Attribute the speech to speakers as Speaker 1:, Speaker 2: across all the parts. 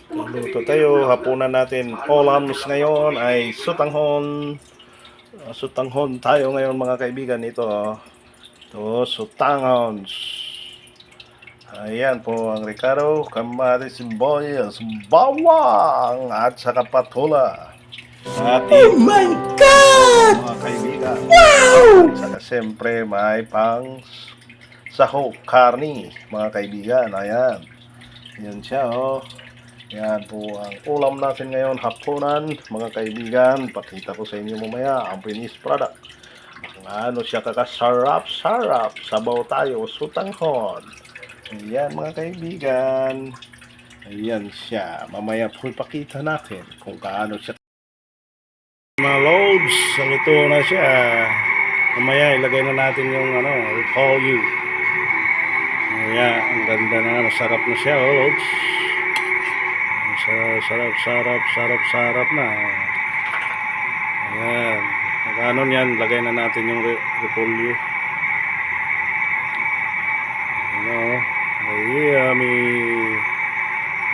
Speaker 1: Luto tayo, hapunan natin. Olams ngayon ay sutanghon. Sutanghon tayo ngayon mga kaibigan. Ito sutanghon. Ayan po ang Ricardo, kamatis, sibuyas, bawang at saka patula. Oh my God! Mga kaibigan. Wow! At saka siyempre may pang sahog, karni mga kaibigan. Ayan. Yan siya oh. Yan po ang ulam natin ngayon hapunan mga kaibigan. Pakita ko sa inyo mamaya ang finished product. Ano siya kakasarap-sarap. Sabaw tayo, sutanghon. Ayan mga kaibigan. Ayan siya. Mamaya po ipakita natin kung kaano siya. Mga loads, luto na siya. Mamaya ilagay na natin yung I call you. Ayan, ang ganda na, masarap na siya loads. Sarap na. Ayan. Magkano yan, lagay na natin yung repolyo. Yummy.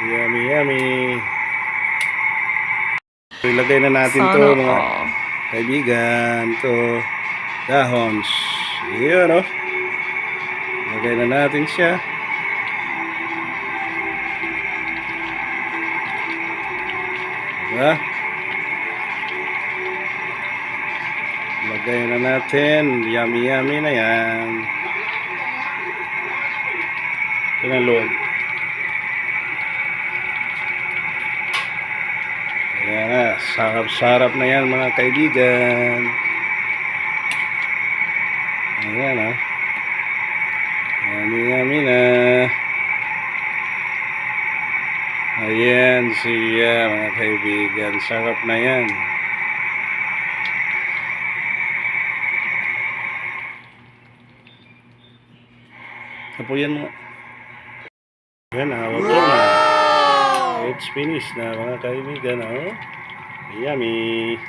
Speaker 1: Yummy. Ilagay na natin to mga kaibigan. Ito, dahons. Ayan oh. Lagay na natin siya. Diba? Lagay na natin. Yummy na yan. Ito na loob. Ayan na. Sarap na yan mga kaibigan. Ayan na. Yummy na. Ayan siya mga kaibigan. Sarap na yan. Tapuyan mo. Ayan na. Wato na. It's finished na mga kaibigan. Oh. Yummy.